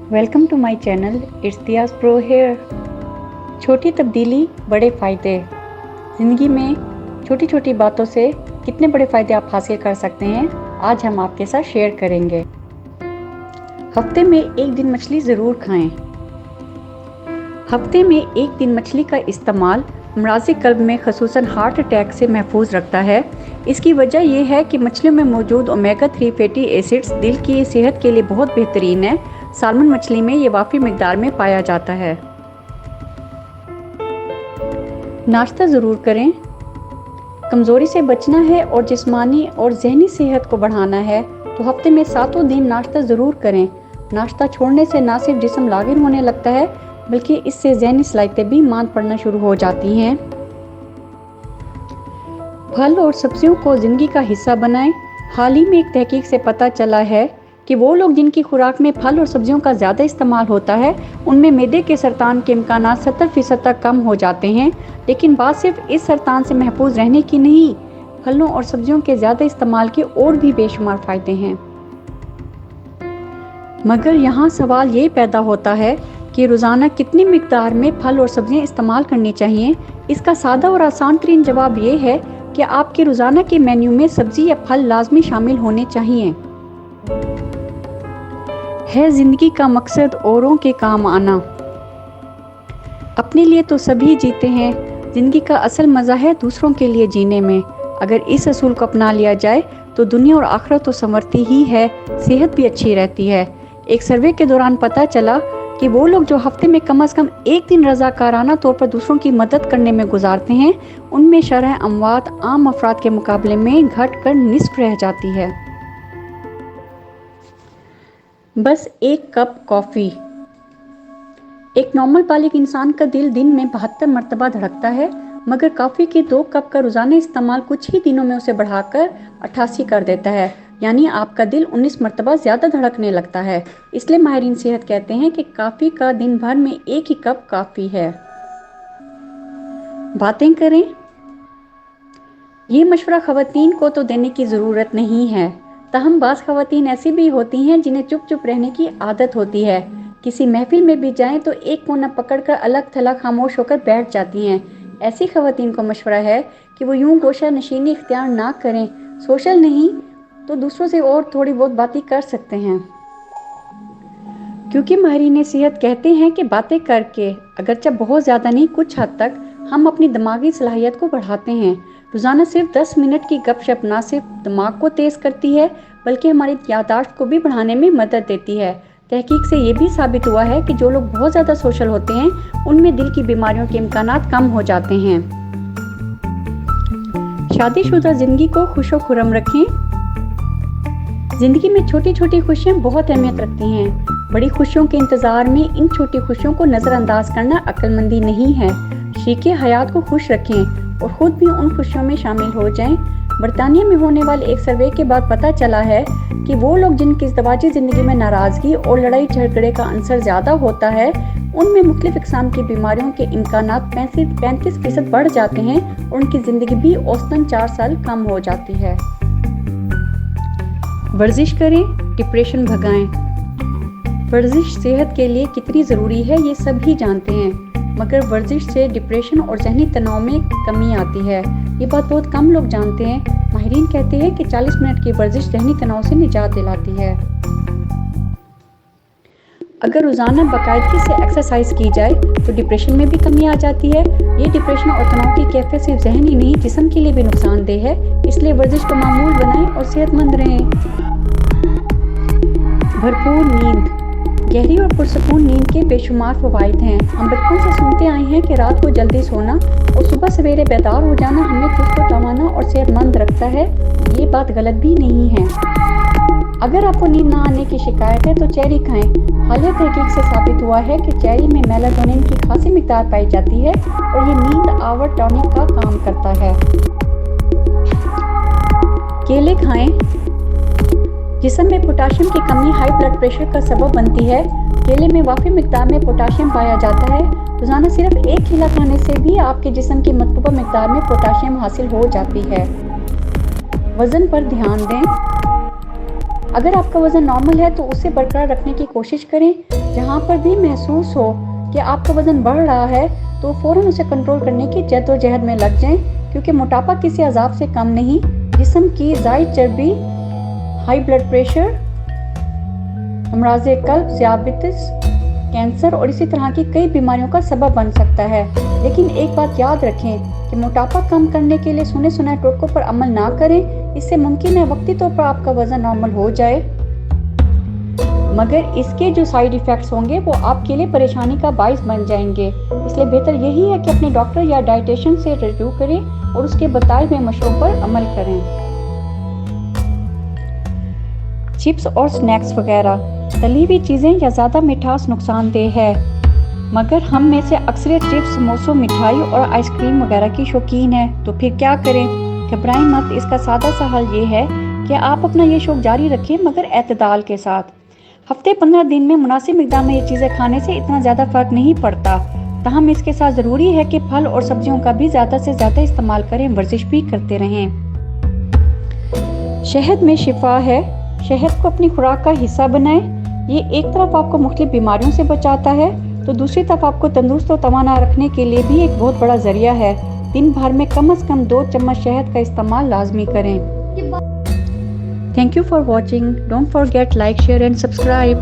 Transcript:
Welcome to my channel it's Diya's pro here. छोटी तब्दीली बड़े फ़ायदे। ज़िंदगी में छोटी छोटी बातों से कितने बड़े फ़ायदे आप हासिल कर सकते हैं, आज हम आपके साथ शेयर करेंगे। हफ्ते में एक दिन मछली ज़रूर खाएं। हफ्ते में एक दिन मछली का इस्तेमाल अमराज़ क़ल्ब में ख़ुसूसन हार्ट अटैक से महफूज रखता है। इसकी वजह यह है कि मछलियों में मौजूद ओमेगा 3 फैटी एसिड्स दिल की सेहत के लिए बहुत बेहतरीन है। सालमन मछली में ये वाफ़ी मिकदार में पाया जाता है। नाश्ता ज़रूर करें। कमज़ोरी से बचना है और जिस्मानी और जहनी सेहत को बढ़ाना है तो हफ्ते में 7 दिन नाश्ता ज़रूर करें। नाश्ता छोड़ने से ना सिर्फ जिस्म लागिर होने लगता है बल्कि इससे जहनी सलाहियतें भी मांद पड़ना शुरू हो जाती हैं। फल और सब्जियों को ज़िंदगी का हिस्सा बनाएं। हाल ही में एक तहकीक से पता चला है कि वो लोग जिनकी खुराक में फल और सब्जियों का ज़्यादा इस्तेमाल होता है उनमें मैदे के सरतान के इम्कानात 70% तक कम हो जाते हैं। लेकिन बात सिर्फ इस सरतान से महफूज रहने की नहीं, फलों और सब्जियों के ज़्यादा इस्तेमाल के और भी बेशुमार फ़ायदे हैं। मगर यहाँ सवाल ये पैदा होता है कि रोज़ाना कितनी मिकदार में फल और सब्जियाँ इस्तेमाल करनी चाहिए। इसका सादा और आसान तरीन जवाब ये है कि आपके रोज़ाना के मेन्यू में सब्ज़ी या फल लाजमी शामिल होने चाहिए। है ज़िंदगी का मकसद औरों के काम आना। अपने लिए तो सभी जीते हैं, ज़िंदगी का असल मज़ा है दूसरों के लिए जीने में। अगर इस असूल को अपना लिया जाए तो दुनिया और आखिरत तो संवरती ही है, सेहत भी अच्छी रहती है। एक सर्वे के दौरान पता चला कि वो लोग जो हफ्ते में कम से कम एक दिन रज़ाकाराना तौर पर दूसरों की मदद करने में गुजारते हैं उनमें शरह अमवात आम अफराद के मुकाबले में घट कर निस्फ रह जाती है। बस एक कप कॉफ़ी। एक नॉर्मल बालिग इंसान का दिल दिन में 72 मरतबा धड़कता है, मगर कॉफ़ी के 2 कप का रोज़ाना इस्तेमाल कुछ ही दिनों में उसे बढ़ाकर 88 कर देता है, यानी आपका दिल 19 मरतबा ज़्यादा धड़कने लगता है। इसलिए माहिरीन सेहत कहते हैं कि कॉफ़ी का दिन भर में एक ही कप काफ़ी है। बातें करें। ये मशवरा ख़वातीन को तो देने की ज़रूरत नहीं है, ताहम बाज़ ख़वातीन ऐसी भी होती हैं जिन्हें चुप चुप रहने की आदत होती है। किसी महफिल में भी जाएं तो एक कोना पकड़कर अलग थलग खामोश होकर बैठ जाती हैं। ऐसी ख़वातीन को मशवरा है कि वो यूं गोशा नशीनी इख्तियार ना करें। सोशल नहीं तो दूसरों से और थोड़ी बहुत बातें कर सकते हैं, क्योंकि माहिरीन सेहत कहते हैं कि बातें करके अगरचे बहुत ज़्यादा नहीं कुछ हद तक हम अपनी दिमागी सलाहियत को बढ़ाते हैं। रोज़ाना सिर्फ 10 मिनट की गपशप ना सिर्फ दिमाग को तेज़ करती है बल्कि हमारी याददाश्त को भी बढ़ाने में मदद देती है। तहकीक से ये भी साबित हुआ है कि जो लोग बहुत ज़्यादा सोशल होते हैं उनमें दिल की बीमारियों के इम्कानात कम हो जाते हैं। शादीशुदा ज़िंदगी को खुशो खुरम रखें। ज़िंदगी में छोटी छोटी खुशियाँ बहुत अहमियत रखती हैं। बड़ी खुशियों के इंतज़ार में इन छोटी खुशियों को नज़रअंदाज करना अक्लमंदी नहीं है। शरीके हयात को खुश रखें और ख़ुद भी उन खुशियों में शामिल हो जाएं। बरतानिया में होने वाले एक सर्वे के बाद पता चला है कि वो लोग जिनकी इज़्दिवाजी ज़िंदगी में नाराज़गी और लड़ाई झगड़े का अंसर ज़्यादा होता है उनमें मुख्तलिफ़ इक़साम की बीमारियों के इम्कानात 35% बढ़ जाते हैं और उनकी ज़िंदगी भी औसतन 4 साल कम हो जाती है। वर्जिश करें, डिप्रेशन भगाएं। वर्जिश सेहत के लिए कितनी ज़रूरी है ये सभी जानते हैं, मगर वर्जिश से डिप्रेशन और जहनी तनाव में कमी आती है। ये बात बहुत कम लोग जानते हैं। माहिरीन कहते हैं कि 40 मिनट की वर्जिश जहनी तनाव से निजात दिलाती है। अगर रोज़ाना बाकायदगी से एक्सरसाइज की जाए तो डिप्रेशन में भी कमी आ जाती है। ये डिप्रेशन और तनाव की कैफियत सिर्फ जहन ही नहीं जिस्म के लिए भी नुकसानदेह है, इसलिए वर्जिश को मामूल बनाएं और सेहतमंद रहें। भरपूर नींद। गहरी और पुरसकून नींद के बेशुमार फ़वाइद हैं। हम बचपन से सुनते आए हैं कि रात को जल्दी सोना और सुबह सवेरे बेदार हो जाना हमें चुस्त तवाना और सेहतमंद रखता है। ये बात गलत भी नहीं है। अगर आपको नींद ना आने की शिकायत है तो चेरी खाएं। हालिया तहकीक से साबित हुआ है कि चेरी में मेलाटोनिन की खासी मिकदार पाई जाती है और ये नींद आवर टॉनिक का काम करता है। केले खाएं। जिस्म में पोटाशियम की कमी हाई ब्लड प्रेशर का सबब बनती है। केले में वाफ़ी मिकदार में पोटाशियम पाया जाता है। रोज़ाना सिर्फ एक केला खाने से भी आपके जिस्म की मतलूबा मिकदार में पोटाशियम हासिल हो जाती है। वज़न पर ध्यान दें। اگر آپ کا وزن نارمل ہے تو اسے برقرار رکھنے کی کوشش کریں۔ جہاں پر بھی محسوس ہو کہ آپ کا وزن بڑھ رہا ہے تو فوراً اسے کنٹرول کرنے کی جدوجہد میں لگ جائیں، کیونکہ موٹاپا کسی عذاب سے کم نہیں، جسم کی زائد چربی، ہائی بلڈ پریشر، امراض قلب، ذیابیطس، کینسر اور اسی طرح کی کئی بیماریوں کا سبب بن سکتا ہے۔ لیکن ایک بات یاد رکھیں کہ موٹاپا کم کرنے کے لیے سنے سنائے ٹوٹکوں پر عمل نہ کریں۔ اس سے ممکن ہے وقتی طور پر آپ کا وزن نارمل ہو جائے، مگر اس کے جو سائیڈ ایفیکٹس ہوں گے وہ آپ کے لیے پریشانی کا باعث بن جائیں گے۔ اس لیے بہتر یہی ہے کہ اپنے ڈاکٹر یا ڈائٹیشین سے رجوع کریں اور اس کے بتائے ہوئے مشوروں پر عمل کریں۔ چپس اور سنیکس وغیرہ، تلی ہوئی چیزیں یا زیادہ مٹھاس نقصان دہ ہے، مگر ہم میں سے اکثریت چپس، سموسوں، مٹھائی اور آئس کریم وغیرہ کی شوقین ہے، تو پھر کیا کریں؟ گھبرائیں مت، اس کا سادہ سا حل یہ ہے کہ آپ اپنا یہ شوق جاری رکھیں، مگر اعتدال کے ساتھ۔ ہفتے 15 دن میں مناسب مقدار میں یہ چیزیں کھانے سے اتنا زیادہ فرق نہیں پڑتا، تاہم اس کے ساتھ ضروری ہے کہ پھل اور سبزیوں کا بھی زیادہ سے زیادہ استعمال کریں، ورزش بھی کرتے رہیں۔ شہد میں شفا ہے، شہد کو اپنی خوراک کا حصہ بنائیں۔ یہ ایک طرف آپ کو مختلف بیماریوں سے بچاتا ہے تو دوسری طرف آپ کو تندرست و توانا رکھنے کے لیے بھی ایک بہت بڑا ذریعہ ہے۔ دن بھر میں کم از کم 2 چمچ شہد کا استعمال لازمی کریں۔ Thank you for watching. Don't forget like, share and subscribe.